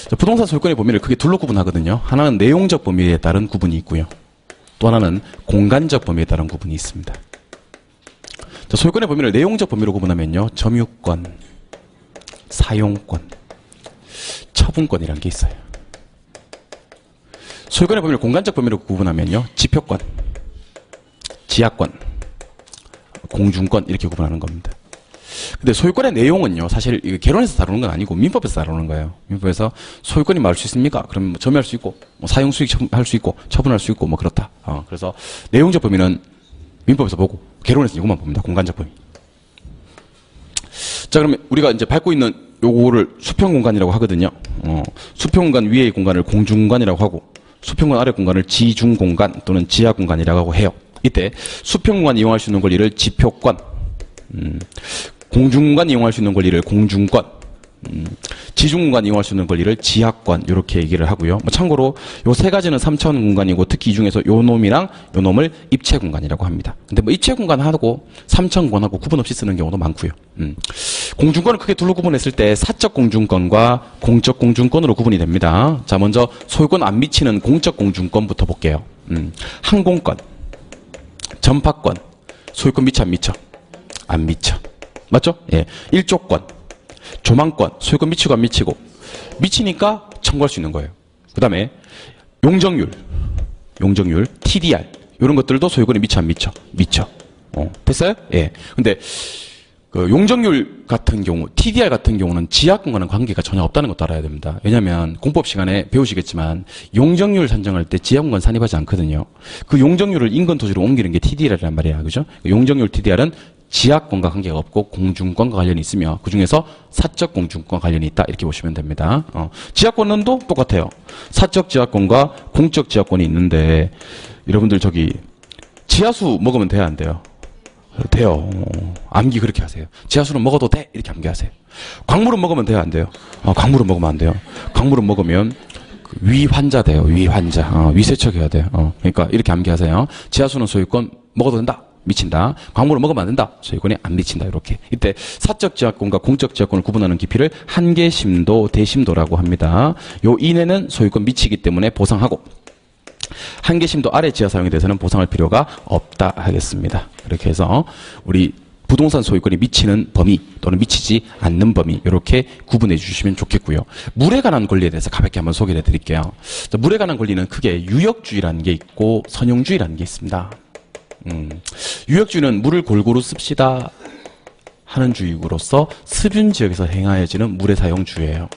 자, 부동산 소유권의 범위를 크게 둘로 구분하거든요. 하나는 내용적 범위에 따른 구분이 있고요. 또 하나는 공간적 범위에 따른 구분이 있습니다. 자, 소유권의 범위를 내용적 범위로 구분하면요. 점유권, 사용권, 처분권이라는 게 있어요. 소유권의 범위를 공간적 범위로 구분하면요. 지표권, 지하권, 공중권 이렇게 구분하는 겁니다. 근데 소유권의 내용은요. 사실 이거 개론에서 다루는 건 아니고 민법에서 다루는 거예요. 민법에서 소유권이 말할 수 있습니까? 그럼 뭐 점유할 수 있고 뭐 사용 수익 할 수 있고 처분할 수 있고 뭐 그렇다. 그래서 내용적 범위는 민법에서 보고 개론에서 이것만 봅니다. 공간적 범위. 자, 그러면 우리가 이제 밟고 있는 요거를 수평공간이라고 하거든요. 수평공간 위의 공간을 공중공간이라고 하고 수평공간 아래 공간을 지중공간 또는 지하공간이라고 해요. 이때 수평공간 이용할 수 있는 권리를 지표권, 공중공간 이용할 수 있는 권리를 공중권, 지중공간 이용할 수 있는 권리를 지하권 이렇게 얘기를 하고요. 뭐 참고로 요 세 가지는 삼천 공간이고 특히 이 중에서 요 놈이랑 요 놈을 입체 공간이라고 합니다. 근데 뭐 입체 공간하고 삼천 공간하고 구분 없이 쓰는 경우도 많고요. 공중권을 크게 둘로 구분했을 때 사적 공중권과 공적 공중권으로 구분이 됩니다. 자, 먼저 소유권 안 미치는 공적 공중권부터 볼게요. 항공권, 전파권, 소유권 미쳐 안 미쳐? 안 미쳐. 맞죠? 예. 일조권, 조망권, 소유권 미치고 안 미치고? 미치니까 청구할 수 있는 거예요. 그 다음에 용적률, TDR 이런 것들도 소유권이 미쳐 안 미쳐? 미쳐. 됐어요? 예. 근데 그 용적률 같은 경우, TDR 같은 경우는 지하권과는 관계가 전혀 없다는 것도 알아야 됩니다. 왜냐하면 공법 시간에 배우시겠지만 용적률 산정할 때 지하권과 산입하지 않거든요. 그 용적률을 인근 토지로 옮기는 게 TDR이란 말이야, 그죠? 용적률 TDR은 지하권과 관계가 없고 공중권과 관련이 있으며 그 중에서 사적 공중권과 관련이 있다 이렇게 보시면 됩니다. 지하권론도 똑같아요. 사적 지하권과 공적 지하권이 있는데 여러분들 저기 지하수 먹으면 돼야 안 돼요? 돼요. 암기 그렇게 하세요. 지하수는 먹어도 돼 이렇게 암기하세요. 광물은 먹으면 돼야 안 돼요? 광물은 먹으면 안 돼요. 광물은 먹으면 위환자 돼요. 위환자. 위세척해야 돼요. 그러니까 이렇게 암기하세요. 지하수는 소유권 먹어도 된다. 미친다. 광물을 먹으면 안 된다. 소유권이 안 미친다. 이렇게. 이때 사적 지하권과 공적 지하권을 구분하는 깊이를 한계심도, 대심도라고 합니다. 요 이내는 소유권 미치기 때문에 보상하고 한계심도 아래 지하 사용에 대해서는 보상할 필요가 없다 하겠습니다. 이렇게 해서 우리 부동산 소유권이 미치는 범위 또는 미치지 않는 범위 이렇게 구분해 주시면 좋겠고요. 물에 관한 권리에 대해서 가볍게 한번 소개를 해드릴게요. 물에 관한 권리는 크게 유역주의라는 게 있고 선용주의라는 게 있습니다. 유역주의는 물을 골고루 씁시다 하는 주의로서 습윤 지역에서 행하여지는 물의 사용주의예요.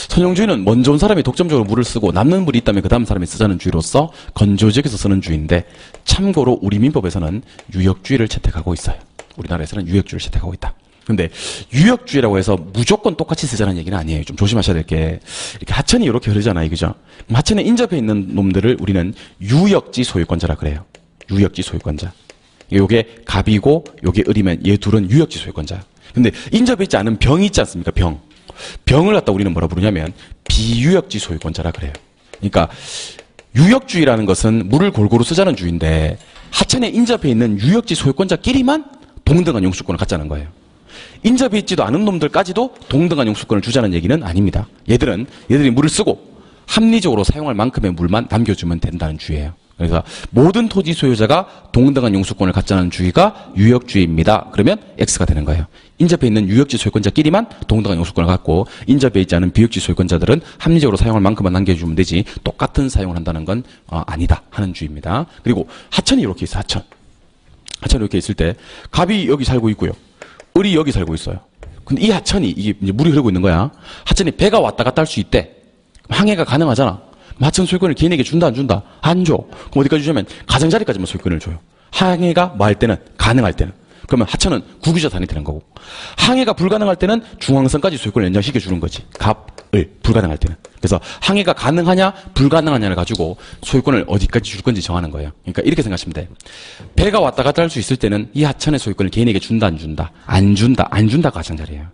선용주의는 먼저 온 사람이 독점적으로 물을 쓰고 남는 물이 있다면 그 다음 사람이 쓰자는 주의로서 건조지역에서 쓰는 주의인데 참고로 우리 민법에서는 유역주의를 채택하고 있어요. 우리나라에서는 유역주의를 채택하고 있다. 근데 유역주의라고 해서 무조건 똑같이 쓰자는 얘기는 아니에요. 좀 조심하셔야 될 게 이렇게 하천이 이렇게 흐르잖아요. 그죠? 하천에 인접해 있는 놈들을 우리는 유역지 소유권자라 그래요. 유역지 소유권자. 요게 갑이고 요게 을이면 얘 둘은 유역지 소유권자. 근데 인접해 있지 않은 병이 있지 않습니까? 병을 갖다 우리는 뭐라 부르냐면 비유역지 소유권자라 그래요. 그러니까 유역주의라는 것은 물을 골고루 쓰자는 주의인데 하천에 인접해 있는 유역지 소유권자끼리만 동등한 용수권을 갖자는 거예요. 인접해 있지도 않은 놈들까지도 동등한 용수권을 주자는 얘기는 아닙니다. 얘들이 물을 쓰고 합리적으로 사용할 만큼의 물만 남겨주면 된다는 주의예요. 그래서 모든 토지 소유자가 동등한 용수권을 갖자는 주의가 유역주의입니다. 그러면 X가 되는 거예요. 인접해 있는 유역지 소유권자끼리만 동등한 용수권을 갖고 인접해 있지 않은 비역지 소유권자들은 합리적으로 사용할 만큼만 남겨주면 되지 똑같은 사용을 한다는 건 아니다 하는 주의입니다. 그리고 하천이 이렇게 있어요. 하천이 이렇게 있을 때 갑이 여기 살고 있고요. 을이 여기 살고 있어요. 근데 이 하천이 이게 이제 물이 흐르고 있는 거야. 하천이 배가 왔다 갔다 할 수 있대. 항해가 가능하잖아. 하천 소유권을 개인에게 준다 안 준다? 안 줘. 그럼 어디까지 주냐면 가장자리까지만 소유권을 줘요. 항해가 뭐 할 때는 가능할 때는. 그러면 하천은 국유자산이 되는 거고 항해가 불가능할 때는 중앙선까지 소유권을 연장시켜 주는 거지. 갑, 을 불가능할 때는. 그래서 항해가 가능하냐 불가능하냐를 가지고 소유권을 어디까지 줄 건지 정하는 거예요. 그러니까 이렇게 생각하시면 돼. 배가 왔다 갔다 할 수 있을 때는 이 하천의 소유권을 개인에게 준다 안 준다? 안 준다가 가장자리예요.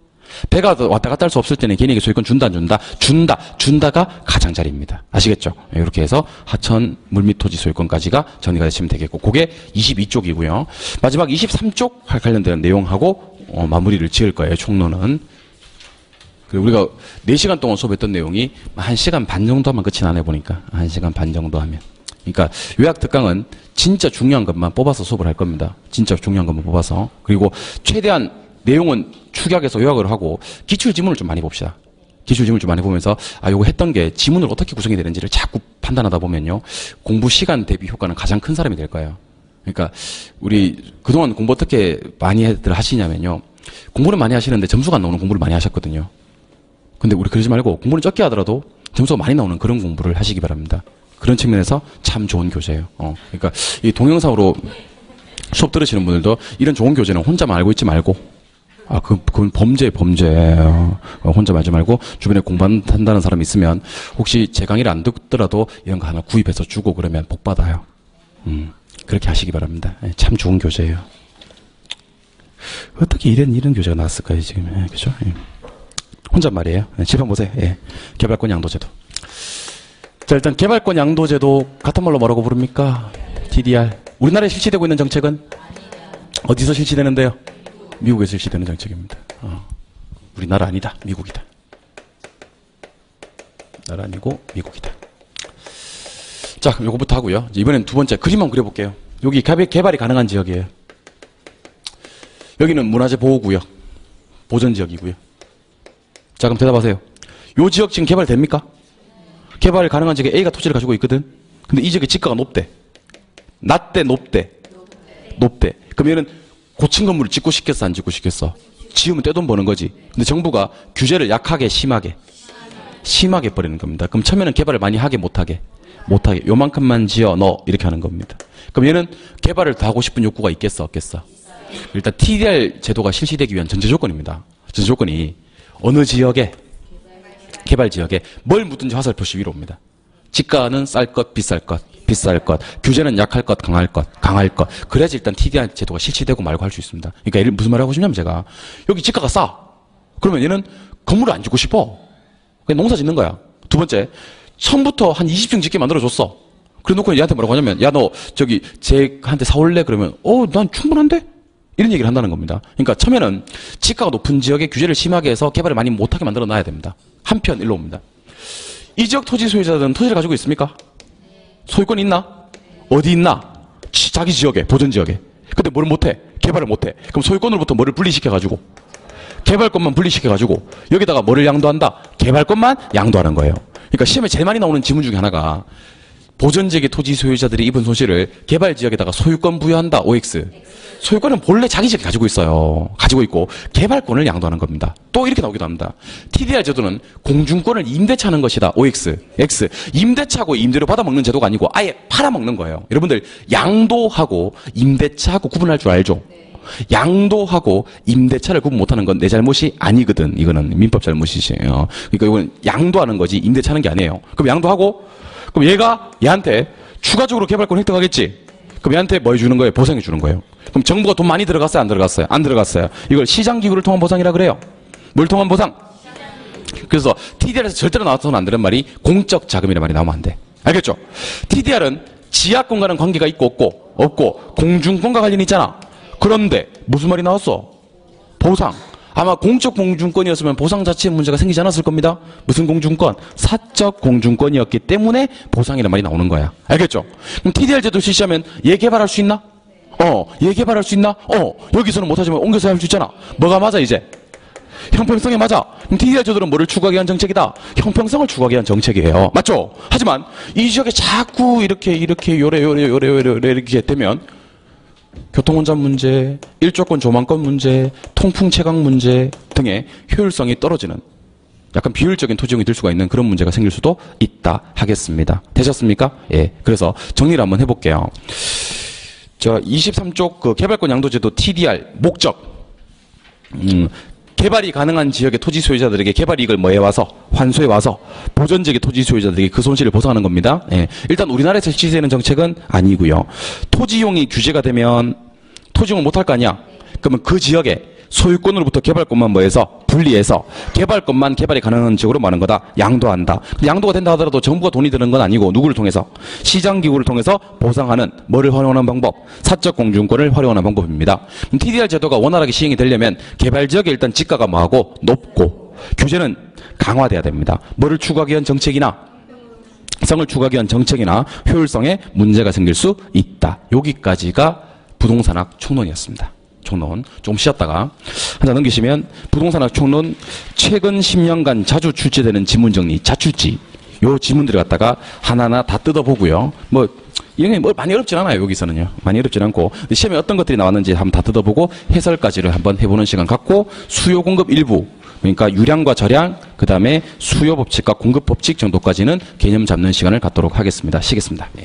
배가 왔다 갔다 할 수 없을 때는 개인에게 소유권 준다, 안 준다? 준다가 가장자리입니다. 아시겠죠? 이렇게 해서 하천 물밑 토지 소유권까지가 정리가 되시면 되겠고, 그게 22쪽이고요. 마지막 23쪽 관련된 내용하고 마무리를 지을 거예요, 총론은. 그리고 우리가 4시간 동안 수업했던 내용이 1시간 반 정도 하면 끝이 나네 보니까. 1시간 반 정도 하면. 그러니까 요약 특강은 진짜 중요한 것만 뽑아서 수업을 할 겁니다. 진짜 중요한 것만 뽑아서. 그리고 최대한 내용은 축약해서 요약을 하고 기출 지문을 좀 많이 봅시다. 기출 지문을 좀 많이 보면서 요거 했던 게 지문을 어떻게 구성이 되는지를 자꾸 판단하다 보면요. 공부 시간 대비 효과는 가장 큰 사람이 될 거예요. 그러니까 우리 그동안 공부 어떻게 많이들 하시냐면요. 공부는 많이 하시는데 점수가 안 나오는 공부를 많이 하셨거든요. 근데 우리 그러지 말고 공부는 적게 하더라도 점수가 많이 나오는 그런 공부를 하시기 바랍니다. 그런 측면에서 참 좋은 교재예요. 그러니까 이 동영상으로 수업 들으시는 분들도 이런 좋은 교재는 혼자만 알고 있지 말고, 그건 범죄. 혼자 말지 말고 주변에 공부한다는 사람이 있으면 혹시 제 강의를 안 듣더라도 이런 거 하나 구입해서 주고 그러면 복 받아요. 그렇게 하시기 바랍니다. 참 좋은 교재예요. 어떻게 이런 교재가 나왔을까요, 지금? 그죠? 혼잣말이에요. 칠판 보세요. 개발권 양도제도. 자, 일단 개발권 양도제도 같은 말로 뭐라고 부릅니까? TDR. 우리나라에 실시되고 있는 정책은 어디서 실시되는데요? 미국에서 실시되는 정책입니다. 우리나라 아니다. 미국이다. 나라 아니고 미국이다. 자, 그럼 요거부터 하고요. 이번엔 두 번째 그림 한번 그려볼게요. 여기 개발이 가능한 지역이에요. 여기는 문화재 보호구역, 보전지역이고요. 자, 그럼 대답하세요. 요 지역 지금 개발됩니까? 개발 가능한 지역에 A가 토지를 가지고 있거든. 근데 이 지역의 지가가 높대. 낮대, 높대. 그럼 얘는 고층 건물을 짓고 싶겠어, 안 짓고 싶겠어? 지으면 떼돈 버는 거지. 근데 정부가 규제를 약하게, 심하게 버리는 겁니다. 그럼 처음에는 개발을 많이 하게, 못하게. 요만큼만 지어, 너. 이렇게 하는 겁니다. 그럼 얘는 개발을 더 하고 싶은 욕구가 있겠어, 없겠어? 일단 TDR 제도가 실시되기 위한 전제 조건입니다. 전제 조건이 어느 지역에, 개발 지역에 뭘 묻든지 화살표시 위로 옵니다. 지가는 쌀 것, 비쌀 것. 규제는 약할 것, 강할 것. 그래야지 일단 TDR 제도가 실시되고 말고 할 수 있습니다. 그러니까 무슨 말 하고 싶냐면 제가 여기 지가가 싸. 그러면 얘는 건물을 안 짓고 싶어. 그냥 농사 짓는 거야. 두 번째, 처음부터 한 20층 짓게 만들어줬어. 그래 놓고 얘한테 뭐라고 하냐면, 야, 너 저기 쟤한테 사올래? 그러면 난 충분한데? 이런 얘기를 한다는 겁니다. 그러니까 처음에는 지가가 높은 지역에 규제를 심하게 해서 개발을 많이 못하게 만들어 놔야 됩니다. 한편 일로 옵니다. 이 지역 토지 소유자들은 토지를 가지고 있습니까? 소유권이 있나? 어디 있나? 자기 지역에, 보전 지역에. 근데 뭘 못해? 개발을 못해. 그럼 소유권으로부터 뭐를 분리시켜가지고, 개발권만 분리시켜가지고 여기다가 뭐를 양도한다? 개발권만 양도하는 거예요. 그러니까 시험에 제일 많이 나오는 지문 중에 하나가 보전지역의 토지 소유자들이 입은 손실을 개발지역에다가 소유권 부여한다. OX. 소유권은 본래 자기 지역에 가지고 있어요. 가지고 있고 개발권을 양도하는 겁니다. 또 이렇게 나오기도 합니다. TDR 제도는 공중권을 임대차하는 것이다. OX. X. 임대차하고 임대료 받아먹는 제도가 아니고 아예 팔아먹는 거예요. 여러분들 양도하고 임대차하고 구분할 줄 알죠? 양도하고 임대차를 구분 못하는 건 내 잘못이 아니거든. 이거는 민법 잘못이에요. 그러니까 이건 양도하는 거지 임대차하는 게 아니에요. 그럼 양도하고 그럼 얘가 얘한테 추가적으로 개발권 획득하겠지. 그럼 얘한테 뭐 해주는 거예요? 보상해 주는 거예요. 그럼 정부가 돈 많이 들어갔어요? 안 들어갔어요? 안 들어갔어요. 이걸 시장기구를 통한 보상이라 그래요. 뭘 통한 보상? 그래서 TDR에서 절대로 나와서는 안 되는 말이 공적 자금이라는 말이 나오면 안 돼. 알겠죠? TDR은 지하권과는 관계가 있고 없고 공중권과 관련이 있잖아. 그런데 무슨 말이 나왔어? 보상. 아마 공적 공중권이었으면 보상 자체에 문제가 생기지 않았을 겁니다. 무슨 공중권? 사적 공중권이었기 때문에 보상이라는 말이 나오는 거야. 알겠죠? 그럼 TDR 제도 실시하면 얘 개발할 수 있나? 얘 개발할 수 있나? 여기서는 못하지만 옮겨서 할 수 있잖아. 뭐가 맞아 이제? 형평성이 맞아. 그럼 TDR 제도는 뭐를 추구하기 위한 정책이다? 형평성을 추구하기 위한 정책이에요. 맞죠? 하지만 이 지역에 자꾸 이렇게 요래 이렇게 되면 교통혼잡 문제, 일조권 조망권 문제, 통풍 채광 문제 등의 효율성이 떨어지는 약간 비효율적인 토지용이 될 수가 있는 그런 문제가 생길 수도 있다 하겠습니다. 되셨습니까? 예. 그래서 정리를 한번 해볼게요. 23쪽 그 개발권 양도제도 TDR 목적. 개발이 가능한 지역의 토지 소유자들에게 개발 이익을 해와서 환수해 와서 보전지역의 토지 소유자들에게 그 손실을 보상하는 겁니다. 예. 일단 우리나라에서 실시되는 정책은 아니고요. 토지용이 규제가 되면 토지용을 못할 거 아니야. 그러면 그 지역에 소유권으로부터 개발권만 뭐해서 분리해서 개발권만 개발이 가능한 지역으로 많은 거다. 양도한다. 근데 양도가 된다 하더라도 정부가 돈이 드는 건 아니고 누구를 통해서? 시장기구를 통해서 보상하는 뭐를 활용하는 방법? 사적공유권을 활용하는 방법입니다. TDR 제도가 원활하게 시행이 되려면 개발지역에 일단 지가가 뭐하고? 높고 규제는 강화돼야 됩니다. 뭐를 추구하기 위한 정책이나 성을 추구하기 위한 정책이나 효율성에 문제가 생길 수 있다. 여기까지가 부동산학 총론이었습니다. 총론. 조금 쉬었다가 하나 넘기시면 부동산학 총론 최근 10년간 자주 출제되는 지문정리, 자출지 요 지문들을 갖다가 하나하나 다 뜯어보고요. 뭐 이런 게 뭐 많이 어렵진 않아요. 여기서는요. 많이 어렵진 않고 시험에 어떤 것들이 나왔는지 한번 다 뜯어보고 해설까지를 한번 해보는 시간 갖고 수요 공급 일부 그러니까 유량과 저량 그 다음에 수요 법칙과 공급 법칙 정도까지는 개념 잡는 시간을 갖도록 하겠습니다. 쉬겠습니다. 네.